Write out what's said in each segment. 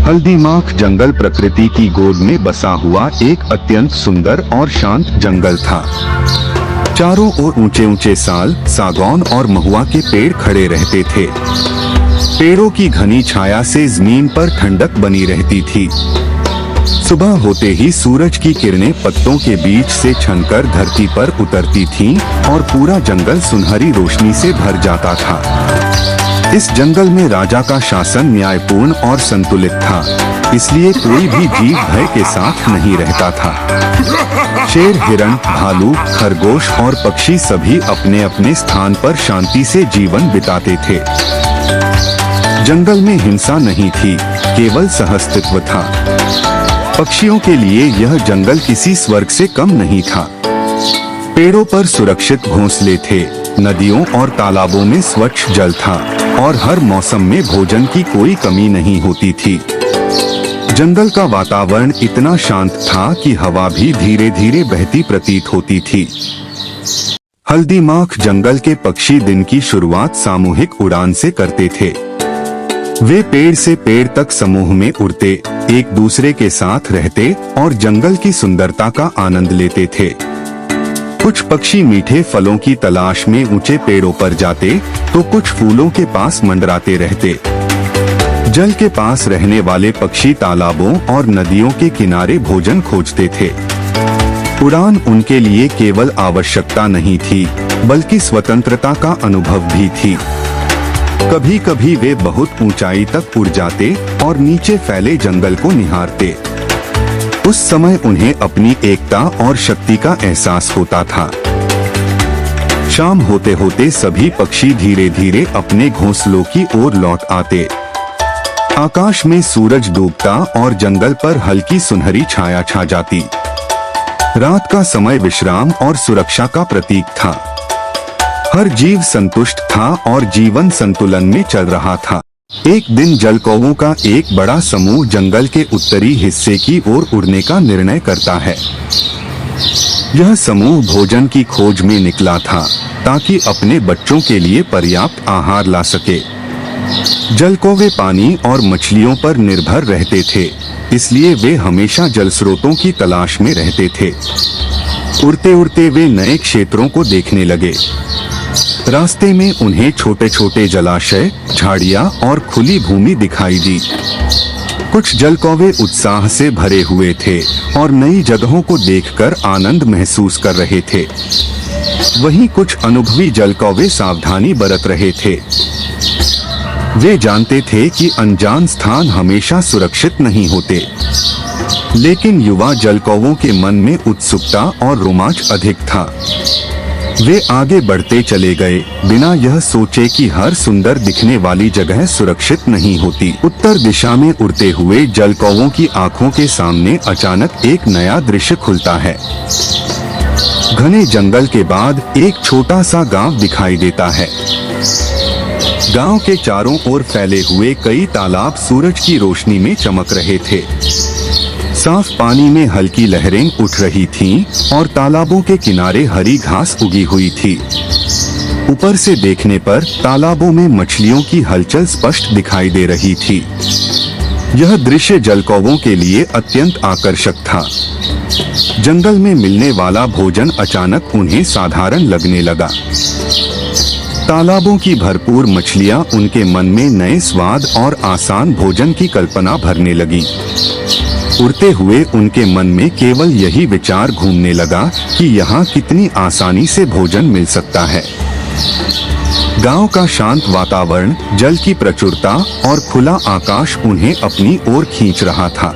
हल्दीमाख जंगल प्रकृति की गोद में बसा हुआ एक अत्यंत सुंदर और शांत जंगल था। चारों ओर ऊंचे ऊंचे साल, सागौन और महुआ के पेड़ खड़े रहते थे। पेड़ों की घनी छाया से जमीन पर ठंडक बनी रहती थी। सुबह होते ही सूरज की किरणें पत्तों के बीच से छनकर धरती पर उतरती थीं और पूरा जंगल सुनहरी रोशनी से भर जाता था। इस जंगल में राजा का शासन न्यायपूर्ण और संतुलित था, इसलिए कोई भी जीव भय के साथ नहीं रहता था। शेर, हिरण, भालू, खरगोश और पक्षी सभी अपने अपने स्थान पर शांति से जीवन बिताते थे। जंगल में हिंसा नहीं थी, केवल सहअस्तित्व था। पक्षियों के लिए यह जंगल किसी स्वर्ग से कम नहीं था। पेड़ों पर सुरक्षित घोंसले थे, नदियों और तालाबों में स्वच्छ जल था और हर मौसम में भोजन की कोई कमी नहीं होती थी। जंगल का वातावरण इतना शांत था कि हवा भी धीरे धीरे बहती प्रतीत होती थी। हल्दीमाख जंगल के पक्षी दिन की शुरुआत सामूहिक उड़ान से करते थे। वे पेड़ से पेड़ तक समूह में उड़ते, एक दूसरे के साथ रहते और जंगल की सुंदरता का आनंद लेते थे। कुछ पक्षी मीठे फलों की तलाश में ऊंचे पेड़ों पर जाते, तो कुछ फूलों के पास मंडराते रहते। जल के पास रहने वाले पक्षी तालाबों और नदियों के किनारे भोजन खोजते थे। उड़ान उनके लिए केवल आवश्यकता नहीं थी, बल्कि स्वतंत्रता का अनुभव भी थी। कभी कभी वे बहुत ऊंचाई तक उड़ जाते और नीचे फैले जंगल को निहारते। उस समय उन्हें अपनी एकता और शक्ति का एहसास होता था। शाम होते होते सभी पक्षी धीरे धीरे अपने घोंसलों की ओर लौट आते। आकाश में सूरज डूबता और जंगल पर हल्की सुनहरी छाया छा जाती। रात का समय विश्राम और सुरक्षा का प्रतीक था। हर जीव संतुष्ट था और जीवन संतुलन में चल रहा था। एक दिन जलकौवों का एक बड़ा समूह जंगल के उत्तरी हिस्से की ओर उड़ने का निर्णय करता है। यह समूह भोजन की खोज में निकला था, ताकि अपने बच्चों के लिए पर्याप्त आहार ला सके। जलकौवे पानी और मछलियों पर निर्भर रहते थे, इसलिए वे हमेशा जल स्रोतों की तलाश में रहते थे। उड़ते उड़ते वे नए क्षेत्रों को देखने लगे। रास्ते में उन्हें छोटे छोटे जलाशय, झाड़ियां और खुली भूमि दिखाई दी। कुछ जलकौवे उत्साह से भरे हुए थे और नई जगहों को देखकर आनंद महसूस कर रहे थे। वहीं कुछ अनुभवी जलकौवे सावधानी बरत रहे थे। वे जानते थे कि अनजान स्थान हमेशा सुरक्षित नहीं होते। लेकिन युवा जलकौवों के मन में उत्सुकता और रोमांच अधिक था। वे आगे बढ़ते चले गए, बिना यह सोचे कि हर सुंदर दिखने वाली जगह सुरक्षित नहीं होती। उत्तर दिशा में उड़ते हुए जलकौवों की आंखों के सामने अचानक एक नया दृश्य खुलता है। घने जंगल के बाद एक छोटा सा गांव दिखाई देता है। गांव के चारों ओर फैले हुए कई तालाब सूरज की रोशनी में चमक रहे थे। साफ पानी में हल्की लहरें उठ रही थीं और तालाबों के किनारे हरी घास उगी हुई थी। ऊपर से देखने पर तालाबों में मछलियों की हलचल स्पष्ट दिखाई दे रही थी। यह दृश्य जलकौवों के लिए अत्यंत आकर्षक था। जंगल में मिलने वाला भोजन अचानक उन्हें साधारण लगने लगा। तालाबों की भरपूर मछलियां उनके मन में नए स्वाद और आसान भोजन की कल्पना भरने लगी। उड़ते हुए उनके मन में केवल यही विचार घूमने लगा कि यहाँ कितनी आसानी से भोजन मिल सकता है। गांव का शांत वातावरण, जल की प्रचुरता और खुला आकाश उन्हें अपनी ओर खींच रहा था।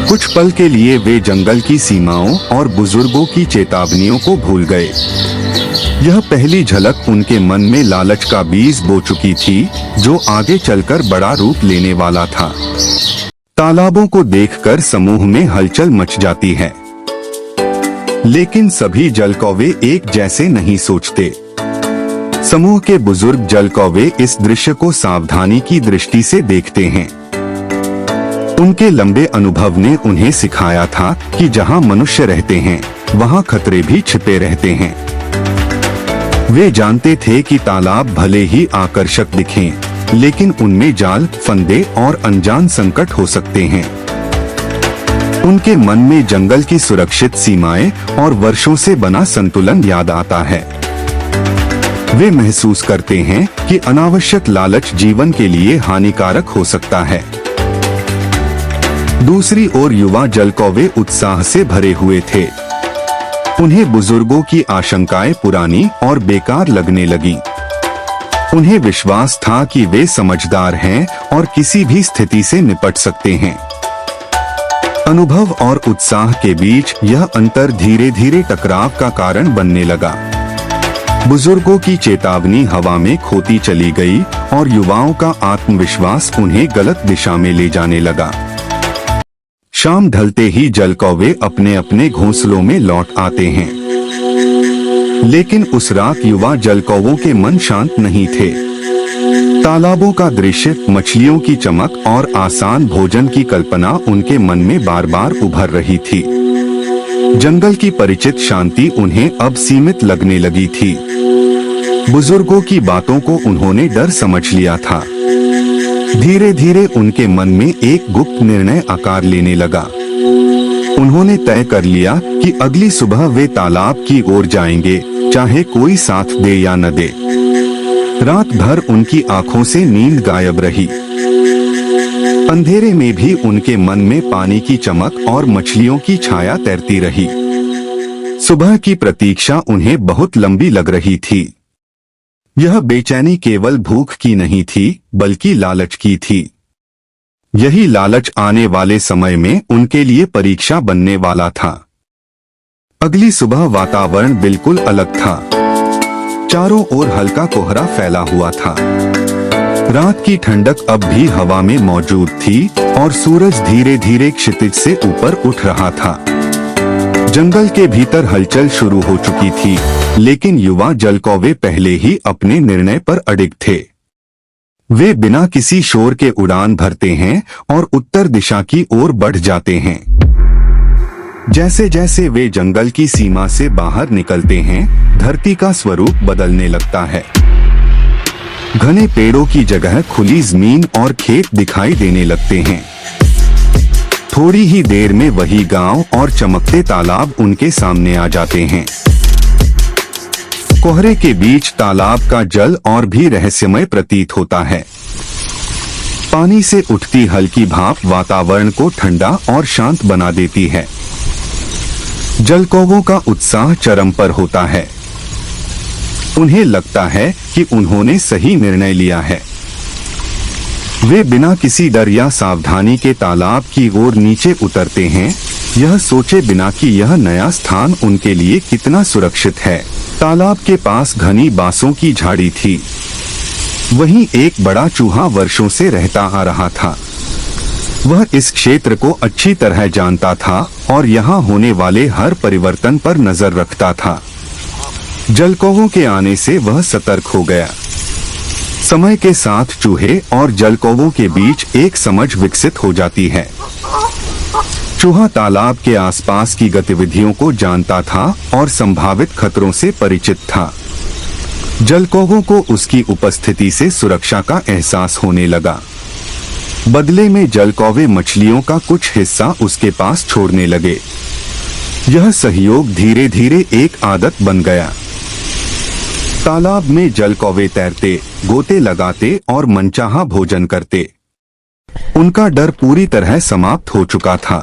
कुछ पल के लिए वे जंगल की सीमाओं और बुजुर्गों की चेतावनियों को भूल गए। यह पहली झलक उनके मन में लालच का बीज बो चुकी थी, जो आगे चलकर बड़ा रूप लेने वाला था। तालाबों को देखकर समूह में हलचल मच जाती है। लेकिन सभी जलकौवे एक जैसे नहीं सोचते। समूह के बुजुर्ग जलकौवे इस दृश्य को सावधानी की दृष्टि से देखते हैं। उनके लंबे अनुभव ने उन्हें सिखाया था कि जहां मनुष्य रहते हैं, वहां खतरे भी छिपे रहते हैं। वे जानते थे कि तालाब भले ही आकर्षक दिखें, लेकिन उनमें जाल, फंदे और अनजान संकट हो सकते हैं। उनके मन में जंगल की सुरक्षित सीमाएं और वर्षों से बना संतुलन याद आता है। वे महसूस करते हैं कि अनावश्यक लालच जीवन के लिए हानिकारक हो सकता है। दूसरी ओर युवा जलकौवे उत्साह से भरे हुए थे। उन्हें बुजुर्गों की आशंकाएं पुरानी और बेकार लगने लगी। उन्हें विश्वास था कि वे समझदार हैं और किसी भी स्थिति से निपट सकते हैं। अनुभव और उत्साह के बीच यह अंतर धीरे धीरे टकराव का कारण बनने लगा। बुजुर्गों की चेतावनी हवा में खोती चली गई और युवाओं का आत्मविश्वास उन्हें गलत दिशा में ले जाने लगा। शाम ढलते ही जलकौवे अपने अपने घोंसलों में लौट आते हैं, लेकिन उस रात युवा जलकौवों के मन शांत नहीं थे। तालाबों का दृश्य, मछलियों की चमक और आसान भोजन की कल्पना उनके मन में बार बार उभर रही थी। जंगल की परिचित शांति उन्हें अब सीमित लगने लगी थी। बुजुर्गों की बातों को उन्होंने डर समझ लिया था। धीरे धीरे उनके मन में एक गुप्त निर्णय आकार लेने लगा। उन्होंने तय कर लिया कि अगली सुबह वे तालाब की ओर जाएंगे, चाहे कोई साथ दे या न दे। रात भर उनकी आंखों से नींद गायब रही। अंधेरे में भी उनके मन में पानी की चमक और मछलियों की छाया तैरती रही। सुबह की प्रतीक्षा उन्हें बहुत लंबी लग रही थी। यह बेचैनी केवल भूख की नहीं थी, बल्कि लालच की थी। यही लालच आने वाले समय में उनके लिए परीक्षा बनने वाला था। अगली सुबह वातावरण बिल्कुल अलग था। चारों ओर हल्का कोहरा फैला हुआ था। रात की ठंडक अब भी हवा में मौजूद थी और सूरज धीरे धीरे क्षितिज से ऊपर उठ रहा था। जंगल के भीतर हलचल शुरू हो चुकी थी, लेकिन युवा जलकौवे पहले ही अपने निर्णय पर अडिग थे। वे बिना किसी शोर के उड़ान भरते हैं और उत्तर दिशा की ओर बढ़ जाते हैं। जैसे जैसे वे जंगल की सीमा से बाहर निकलते हैं, धरती का स्वरूप बदलने लगता है। घने पेड़ों की जगह खुली जमीन और खेत दिखाई देने लगते हैं। थोड़ी ही देर में वही गांव और चमकते तालाब उनके सामने आ जाते हैं। कोहरे के बीच तालाब का जल और भी रहस्यमय प्रतीत होता है। पानी से उठती हल्की भाप वातावरण को ठंडा और शांत बना देती है। जलकौवों का उत्साह चरम पर होता है। उन्हें लगता है कि उन्होंने सही निर्णय लिया है। वे बिना किसी डर या सावधानी के तालाब की ओर नीचे उतरते हैं, यह सोचे बिना कि यह नया स्थान उनके लिए कितना सुरक्षित है। तालाब के पास घनी बांसों की झाड़ी थी। वहीं एक बड़ा चूहा वर्षों से रहता आ रहा था। वह इस क्षेत्र को अच्छी तरह जानता था और यहाँ होने वाले हर परिवर्तन पर नजर रखता था। जलकौवों के आने से वह सतर्क हो गया। समय के साथ चूहे और जलकौवों के बीच एक समझ विकसित हो जाती है। चूहा तालाब के आसपास की गतिविधियों को जानता था और संभावित खतरों से परिचित था। जलकौवों को उसकी उपस्थिति से सुरक्षा का एहसास होने लगा। बदले में जलकौवे मछलियों का कुछ हिस्सा उसके पास छोड़ने लगे। यह सहयोग धीरे धीरे एक आदत बन गया। तालाब में जलकौवे तैरते, गोते लगाते और मनचाहा भोजन करते। उनका डर पूरी तरह समाप्त हो चुका था।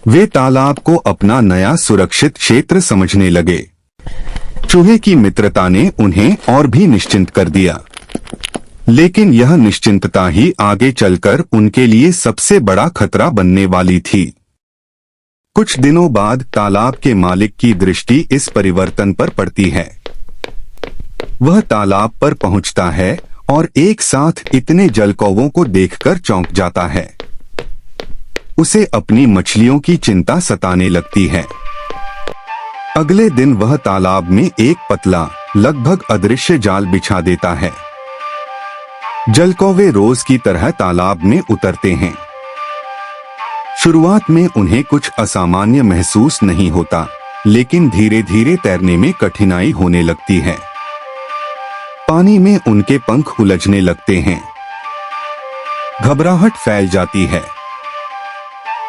वे तालाब को अपना नया सुरक्षित क्षेत्र समझने लगे। चूहे की मित्रता ने उन्हें और भी निश्चिंत कर दिया, लेकिन यह निश्चिंतता ही आगे चलकर उनके लिए सबसे बड़ा खतरा बनने वाली थी। कुछ दिनों बाद तालाब के मालिक की दृष्टि इस परिवर्तन पर पड़ती है। वह तालाब पर पहुंचता है और एक साथ इतने जलकौवों को देखकर चौंक जाता है। उसे अपनी मछलियों की चिंता सताने लगती है। अगले दिन वह तालाब में एक पतला, लगभग अदृश्य जाल बिछा देता है। जलकौवे रोज की तरह तालाब में उतरते हैं। शुरुआत में उन्हें कुछ असामान्य महसूस नहीं होता, लेकिन धीरे धीरे तैरने में कठिनाई होने लगती है। पानी में उनके पंख उलझने लगते हैं। घबराहट फैल जाती है।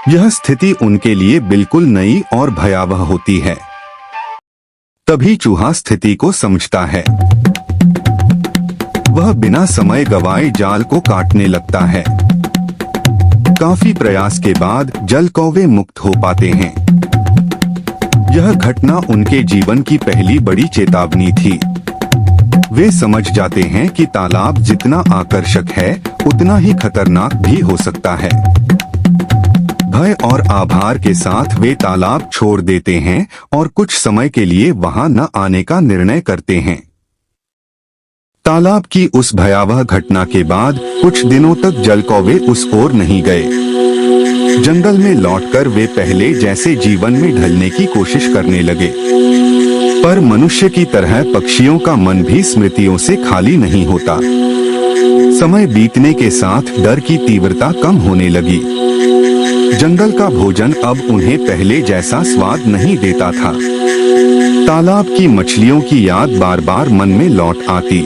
यह स्थिति उनके लिए बिल्कुल नई और भयावह होती है। तभी चूहा स्थिति को समझता है। वह बिना समय गवाए जाल को काटने लगता है। काफी प्रयास के बाद जलकौवे मुक्त हो पाते हैं। यह घटना उनके जीवन की पहली बड़ी चेतावनी थी। वे समझ जाते हैं कि तालाब जितना आकर्षक है उतना ही खतरनाक भी हो सकता है। भय और आभार के साथ वे तालाब छोड़ देते हैं और कुछ समय के लिए वहां न आने का निर्णय करते हैं। तालाब की उस भयावह घटना के बाद कुछ दिनों तक जलकौवे उस ओर नहीं गए। जंगल में लौटकर वे पहले जैसे जीवन में ढलने की कोशिश करने लगे। पर मनुष्य की तरह पक्षियों का मन भी स्मृतियों से खाली नहीं होता। समय बीतने के साथ डर की तीव्रता कम होने लगी। जंगल का भोजन अब उन्हें पहले जैसा स्वाद नहीं देता था। तालाब की मछलियों की याद बार बार मन में लौट आती।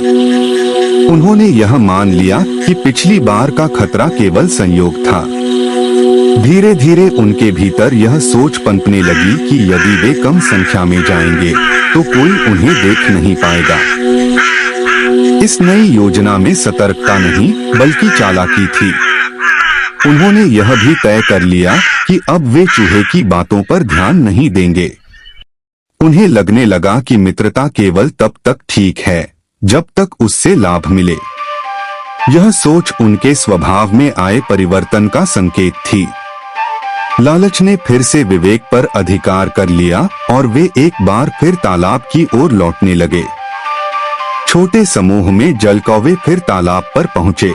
उन्होंने यह मान लिया कि पिछली बार का खतरा केवल संयोग था। धीरे धीरे उनके भीतर यह सोच पनपने लगी कि यदि वे कम संख्या में जाएंगे तो कोई उन्हें देख नहीं पाएगा। इस नई योजना में सतर्कता नहीं बल्कि चालाकी थी। उन्होंने यह भी तय कर लिया कि अब वे चूहे की बातों पर ध्यान नहीं देंगे। उन्हें लगने लगा कि मित्रता केवल तब तक ठीक है जब तक उससे लाभ मिले। यह सोच उनके स्वभाव में आए परिवर्तन का संकेत थी। लालच ने फिर से विवेक पर अधिकार कर लिया और वे एक बार फिर तालाब की ओर लौटने लगे। छोटे समूह में जलकौवे फिर तालाब पर पहुंचे।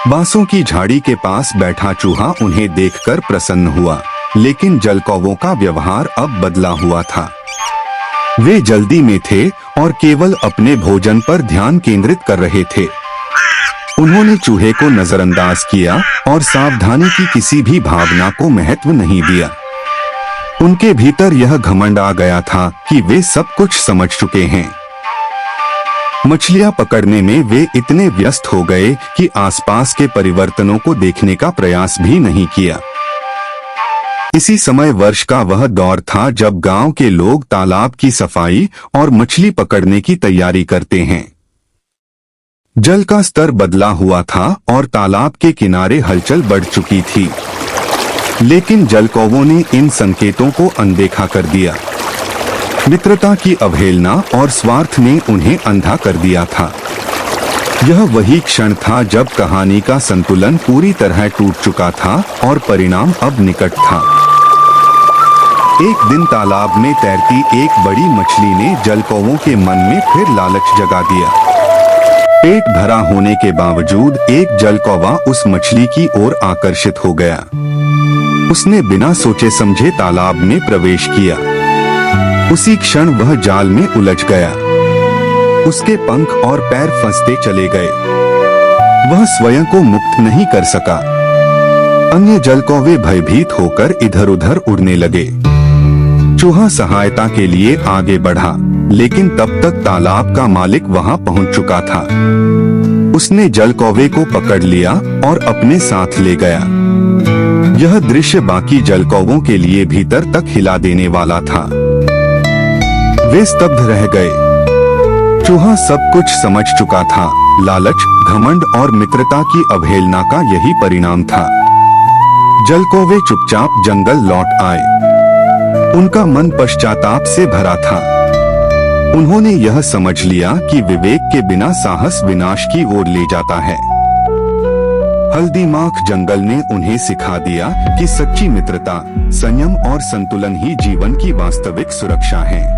बांसों की झाड़ी के पास बैठा चूहा उन्हें देखकर प्रसन्न हुआ, लेकिन जलकौवों का व्यवहार अब बदला हुआ था। वे जल्दी में थे और केवल अपने भोजन पर ध्यान केंद्रित कर रहे थे। उन्होंने चूहे को नजरअंदाज किया और सावधानी की किसी भी भावना को महत्व नहीं दिया। उनके भीतर यह घमंड आ गया था कि वे सब कुछ समझ चुके हैं। मछलियां पकड़ने में वे इतने व्यस्त हो गए कि आसपास के परिवर्तनों को देखने का प्रयास भी नहीं किया। इसी समय वर्ष का वह दौर था जब गांव के लोग तालाब की सफाई और मछली पकड़ने की तैयारी करते हैं। जल का स्तर बदला हुआ था और तालाब के किनारे हलचल बढ़ चुकी थी, लेकिन जलकौवों ने इन संकेतों को अनदेखा कर दिया। मित्रता की अवहेलना और स्वार्थ ने उन्हें अंधा कर दिया था। यह वही क्षण था जब कहानी का संतुलन पूरी तरह टूट चुका था और परिणाम अब निकट था। एक दिन तालाब में तैरती एक बड़ी मछली ने जलकौवों के मन में फिर लालच जगा दिया। पेट भरा होने के बावजूद एक जलकौवा उस मछली की ओर आकर्षित हो गया। उसने बिना सोचे समझे तालाब में प्रवेश किया। उसी क्षण वह जाल में उलझ गया। उसके पंख और पैर फंसते चले गए। वह स्वयं को मुक्त नहीं कर सका। अन्य जलकौवे भयभीत होकर इधर उधर उड़ने लगे। चूहा सहायता के लिए आगे बढ़ा, लेकिन तब तक तालाब का मालिक वहां पहुंच चुका था। उसने जलकौवे को पकड़ लिया और अपने साथ ले गया। यह दृश्य बाकी जलकौवों के लिए भीतर तक हिला देने वाला था। वे स्तब्ध रह गए। चूहा सब कुछ समझ चुका था। लालच, घमंड और मित्रता की अवहेलना का यही परिणाम था। जलकौवे चुपचाप जंगल लौट आए। उनका मन पश्चाताप से भरा था। उन्होंने यह समझ लिया कि विवेक के बिना साहस विनाश की ओर ले जाता है। हल्दीमाख जंगल ने उन्हें सिखा दिया कि सच्ची मित्रता, संयम और संतुलन ही जीवन की वास्तविक सुरक्षा है।